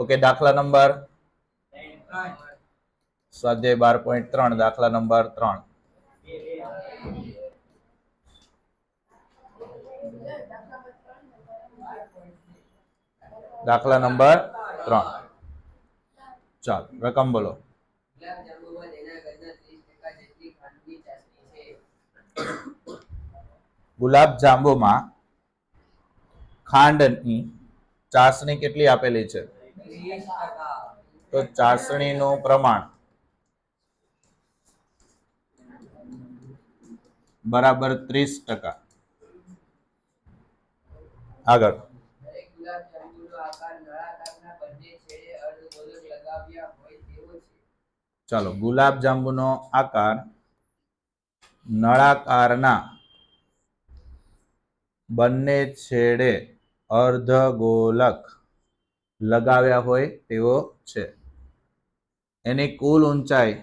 Okay, દાખલા number સ્વાધ્યાય 12.3 દાખલા નંબર 3. દાખલા નંબર 3. ચાલો રકમ બોલો. ગુલાબ જાંબુમાં ખાંડની ચાસણી કેટલી આપેલી છે? તો ચાસણીનું પ્રમાણ બરાબર 30%. આગળ. ચાલો, ગુલાબ જાંબુનો આકાર નળાકારના બંને છેડે અર્ધગોલક લગાવ્યા હોય તેવો છે. એની કુલ ઊંચાઈ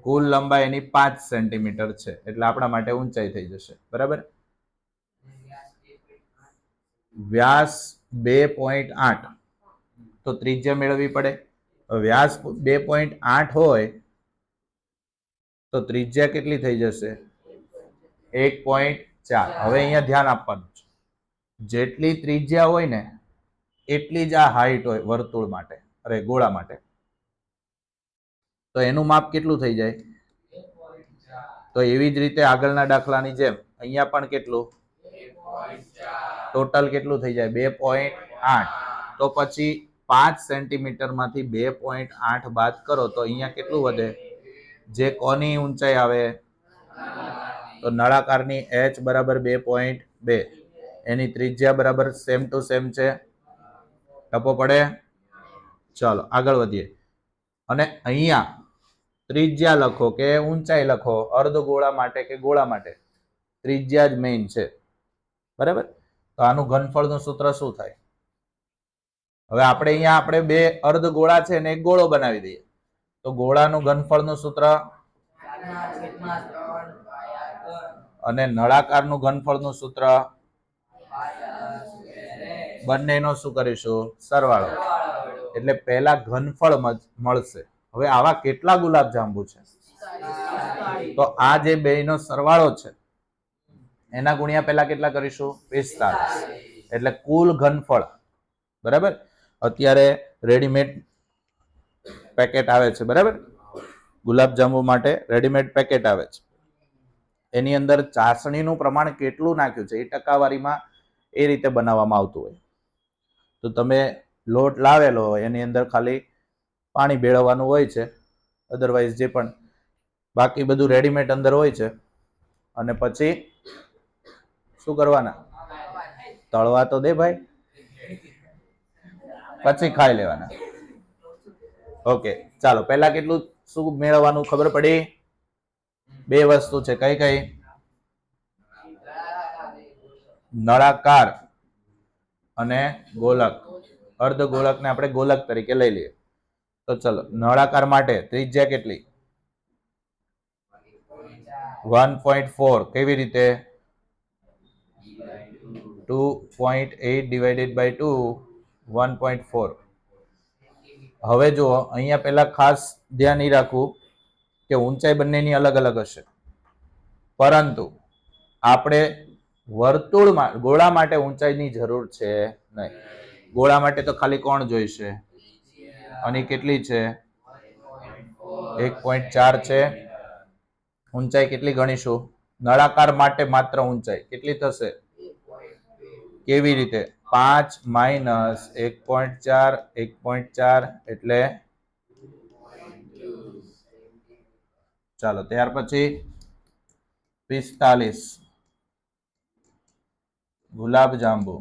કુલ લંબાઈ એની 5 સેન્ટીમીટર છે. એટલે આપણા માટે ઊંચાઈ થઈ જશે. બરાબર. વ્યાસ 2.8. તો ત્રિજ્યા મેળવવી પડે. વ્યાસ 2.8 હોય તો ત્રિજ્યા કેટલી થઈ જશે? 1.4. હવે અહીંયા ધ્યાન આપવાનું છે, જેટલી ત્રિજ્યા હોય ને એટલી જ આ હાઈટ હોય વર્તુળ માટે, અરે ગોળા માટે. તો એનું માપ કેટલું થઈ જાય? તો એવી જ રીતે આગળના દાખલાની જેમ અહીંયા પણ કેટલું? ટોટલ કેટલું થઈ જાય? 2.8. તો પછી 5 સેન્ટીમીટર માંથી 2.8 બાદ કરો તો અહીંયા કેટલું વધે? જે કોની ઊંચાઈ આવે? તો નળાકારની h બરાબર 2.2. એની ત્રિજ્યા બરાબર સેમ ટુ સેમ છે. ટપો પડે. ચાલો આગળ વધીએ. અને અહીંયા ત્રિજ્યા લખો કે ઊંચાઈ લખો, અર્ધગોળા માટે કે ગોળા માટે? ત્રિજ્યા જ મેઇન છે. બરાબર. તો આનું ઘનફળનું સૂત્ર શું થાય? હવે આપણે બે અર્ધગોળા છે ને એક ગોળો બનાવી દઈએ. તો ગોળાનું ઘનફળનું સૂત્ર અને નળાકારનું ઘનફળનું સૂત્ર, બંનેનો શું કરીશું? સરવાળો. એટલે પહેલા ઘનફળ મળશે. હવે આવા કેટલા ગુલાબ જાંબુ છે? તો આ જે બેયનો સરવાળો છે એના ગુણ્યા પહેલા કેટલા કરીશું? 45. એટલે કુલ ઘનફળ. બરાબર. અત્યારે રેડીમેડ પેકેટ આવે છે. બરાબર. ગુલાબ જાંબુ માટે રેડીમેડ પેકેટ આવે છે. એની અંદર ચાસણીનું પ્રમાણ કેટલું નાખ્યું છે એ ટકાવારીમાં એ રીતે બનાવવામાં આવતું હોય. તો તમે લોટ લાવેલો હોય એની અંદર ખાલી પાણી ભેળવવાનું હોય છે, અધરવાઇઝ જે પણ બાકી બધું રેડીમેડ અંદર હોય છે. અને પછી શું કરવાના? તળવા તો દે ભાઈ, પછી ખાઈ લેવાના. ઓકે, ચાલો પહેલા કેટલું શું મેળવવાનું ખબર પડી? બે વસ્તુ છે. કઈ કઈ? નળાકાર અને ગોલક. અર્ધગોલકને આપણે ગોલક તરીકે લઈ લઈએ. તો ચલો, નળાકાર માટે ત્રિજ્યા કેટલી? 1.4. કેવી રીતે? 2.8 ડિવાઇડેડ બાય 2, 1.4. હવે જુઓ, અહીંયા પહેલા ખાસ ધ્યાન એ રાખવું કે ઊંચાઈ બંનેની અલગ અલગ હશે, પરંતુ આપણે વર્તુળમાં ગોળા માટે ઊંચાઈની જરૂર છે નહીં. ગોળા માટે તો ખાલી કોણ જોઈશે? અને કેટલી છે? 1.4 છે. ઊંચાઈ કેટલી ગણીશું? નળાકાર માટે માત્ર ઊંચાઈ કેટલી થશે? કેવી રીતે? 5 માઇનસ 1.4, 1.4 એટલે ચાલો ત્યાર પછી 45. ગુલાબ જાંબુ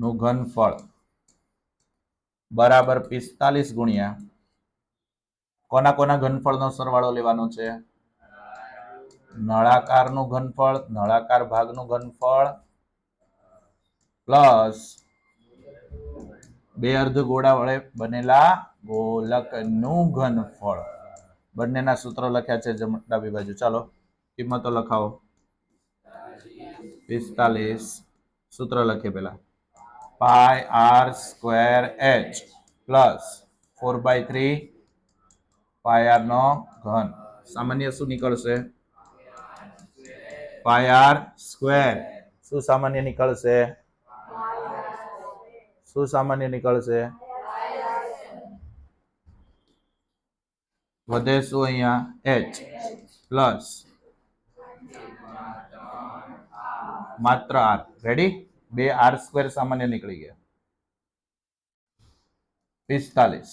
નું ઘનફળ બરાબર 45 ગુણ્યા કોના કોના ઘનફળનો સરવાળો લેવાનો છે? નળાકારનું ઘનફળ, નળાકાર ભાગનું ઘનફળ પ્લસ બે અર્ધગોળા વડે બનેલા ગોલકનું ઘનફળ. બંનેના સૂત્રો લખ્યા છે ડાબી બાજુ. ચાલો કિંમતો લખાવો. 45 સૂત્ર લખીએ પેલા પાઈ આર સ્ક્વેર એચ પ્લસ 4/3 પાઈ આર નો ઘન. સામાન્ય શું નીકળશે? પાઈ આર સ્ક્વેર. શું સામાન્ય નીકળશે? શું સામાન્ય નીકળશે? વધે શું અહીંયા? એચ પ્લસ માત્ર આર. રેડી? બે આર સ્ક્વેર સામાન્ય નીકળી ગયા. 45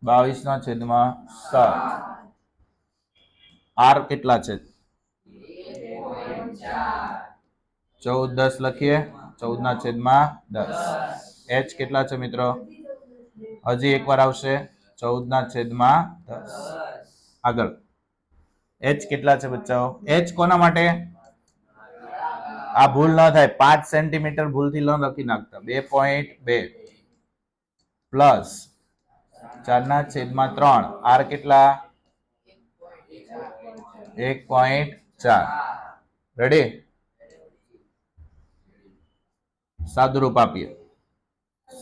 22/7. આર કેટલા છે? 14 10 લખીએ. 14/10. એચ કેટલા છે મિત્રો? હજી એકવાર આવશે. 14/10. આગળ એચ કેટલા છે બચ્ચાઓ? એચ કોના માટે? આ ભૂલ ન થાય. 5 સેન્ટીમીટર ભૂલથી ન લખી નાખતા. 2.2 પ્લસ 4/3. આર કેટલા? 1.4. રેડી? સાદુરૂપ આપીએ.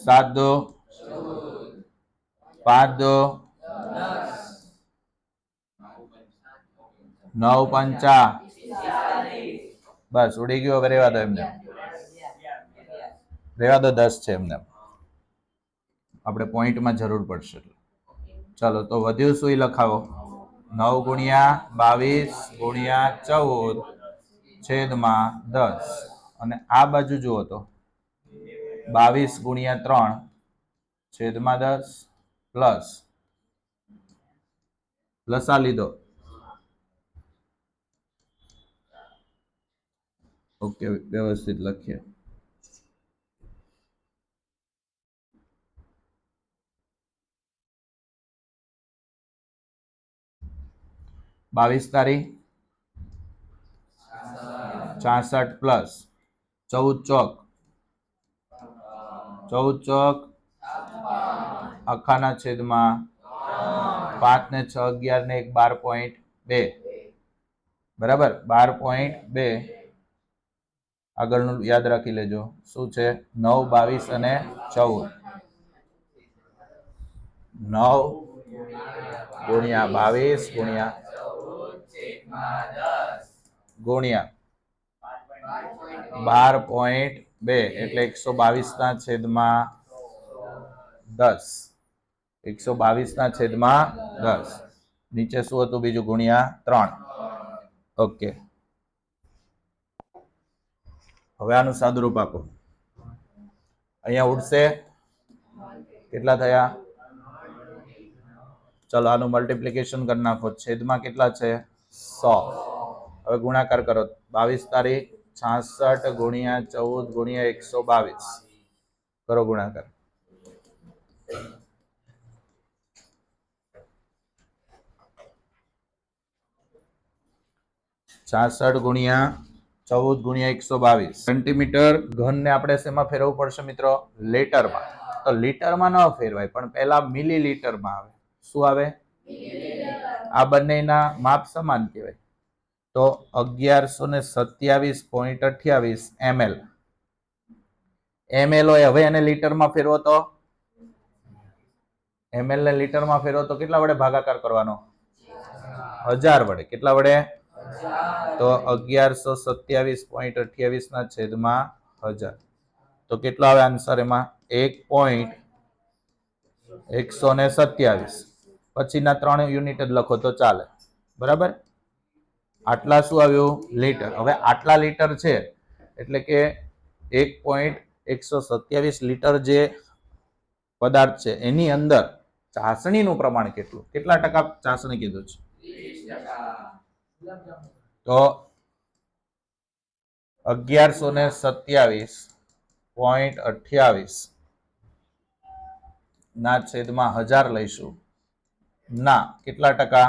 7 2 5 2 9 5 બસ ઉડી ગયો. હવે રેવા દો એમને. રેવા દો 10 છે એમને. આપણે પોઈન્ટમાં જરૂર પડશે. ચાલો તો વધ્યું શું લખાવો? 9 × 22 × 14/10. અને આ બાજુ જુઓ તો 22 × 3/10 પ્લસ લસા લીધો. ઓકે વ્યવસ્થિત લખીએ. બાવીસ તારીખ 66 પ્લસ 14 ચોક આખાના છેદમાં 5 ને 6 11 ને 1 12.2. બરાબર? 12.2. આગળનું યાદ રાખી લેજો. શું છે? 9 22 અને 14. 9 × 22 ગુણ્યા 12.2 એટલે 122/10. 122/10. નીચે શું હતું બીજું? ગુણ્યા 3. ઓકે. હવે આનું સાદુરૂપ આપો. અહીંયા ઉડશે. કેટલા થયા? ચલો આનું મલ્ટીપ્લિકેશન કરી નાખો. છેદમાં કેટલા છે? 100. હવે ગુણાકાર કરો. 22 તારીખ 66 × 14 × 122. કરો ગુણાકાર. 66 × 14 × 122 સેન્ટીમીટર ઘનને આપણે શેમાં ફેરવવું પડશે મિત્રો? લીટરમાં. તો લીટરમાં ન ફેરવાય, પણ પહેલા મિલીલીટરમાં આવે. શું આવે? આ બંનેના માપ સમાન કહેવાય. તો 1127.28 ml. ml હોય. હવે એને લીટરમાં ફેરવો તો ml ને લીટરમાં ફેરવો તો કેટલા વડે ભાગાકાર કરવાનો? 1000 વડે. કેટલા વડે? તો 1127.28/1000. તો કેટલો આવે આન્સર એમાં? 1.127. પછીના 3 યુનિટ જ લખો તો ચાલે. બરાબર? આટલા શું આવ્યું? લીટર. હવે આટલા લીટર છે એટલે કે 1.127 લીટર જે પદાર્થ છે એની અંદર ચાસણીનું પ્રમાણ કેટલું? કેટલા ટકા ચાસણી કીધું છે? 30%. તો 1127.28 ના છેદમાં 1000 લઈશું. ના કેટલા ટકા?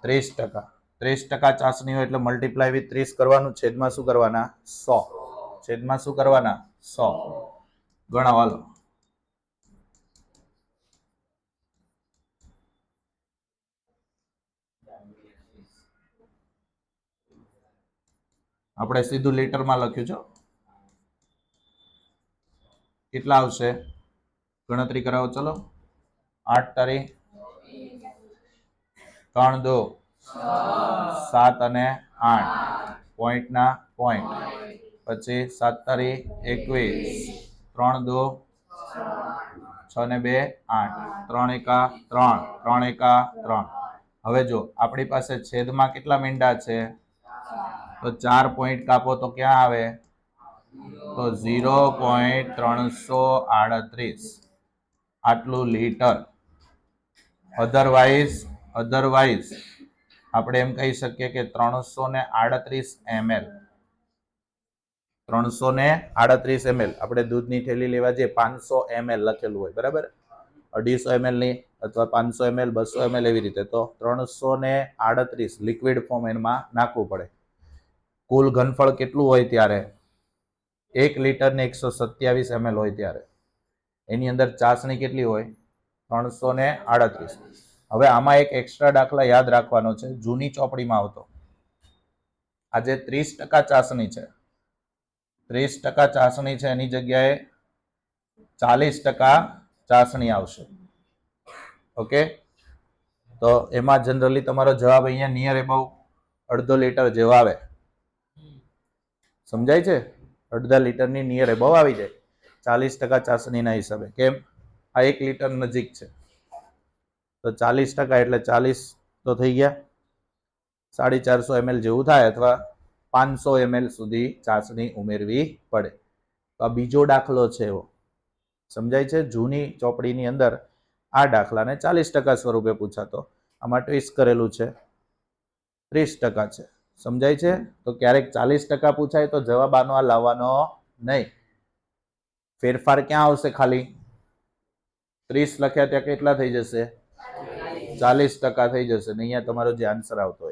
30%. 30% ચાસણી હોય એટલે મલ્ટીપ્લાય વિથ 30 કરવાનું. છેદમાં શું કરવાના? 100. છેદમાં શું કરવાના? 100. ગણાવો હાલો. આપણે સીધું લીટરમાં લખ્યું છે. કેટલા આવશે ગણતરી કરાવો ચલો. 8 તારી 3 2 7 અને 8 પોઈન્ટના પોઈન્ટ. પછી 7 તારી 21 3 2 6 ને 2 8 3 એકા 3 3 એકા 3. હવે જો આપણી પાસે છેદમાં કેટલા મીંડા છે તો 4 પોઈન્ટ કાપો તો ક્યાં આવે તો 0.338 આટલું લીટર. અધરવાઇઝ આપણે એમ કહી શકીએ કે 338 ml. 338 ml. આપણે દૂધની થેલી લેવા જઈએ 500 ml લખેલું હોય બરાબર, 250 ml ની અથવા 500 ml 200 ml એવી રીતે. તો 338 લિક્વિડ ફોર્મ એમાં નાખવું પડે. કુલ ઘનફળ કેટલું હોય ત્યારે 1 લીટર ને 127 ml હોય ત્યારે એની અંદર ચાસણી કેટલી હોય 338. હવે આમાં એક એક્સ્ટ્રા દાખલા યાદ રાખવાનો છે. જૂની ચોપડીમાં આવતો આજે 30% ચાસણી છે, 30% ચાસણી છે એની જગ્યાએ 40% ચાસણી આવશે. ઓકે, તો એમાં જનરલી તમારો જવાબ અહીંયા નિયર એબાઉ અડધો લીટર જેવો આવે. સમજાય છે? અડધા લીટરની નિયર એબાઉ આવી જાય 40% ચાસણીના હિસાબે. કેમ? આ 1 લીટર નજીક છે તો 40% એટલે 40 તો થઈ ગયા, 450 ml જેવું થાય અથવા 500 ml સુધી ચાસણી ઉમેરવી પડે. તો આ બીજો દાખલો છે એવો. સમજાય છે? જૂની ચોપડીની અંદર આ દાખલાને 40% સ્વરૂપે પૂછાતો, આમાં ટ્વિસ્ટ કરેલું છે 30% છે. સમજાય છે? તો ક્યારેક 40% પૂછાય તો જવાબ આનો આ લાવવાનો નહીં. ફેરફાર ક્યાં આવશે? ખાલી 30 લખ્યા ત્યાં કેટલા થઈ જશે 40% થઈ જશે ને અહીંયા તમારો જે આન્સર આવતો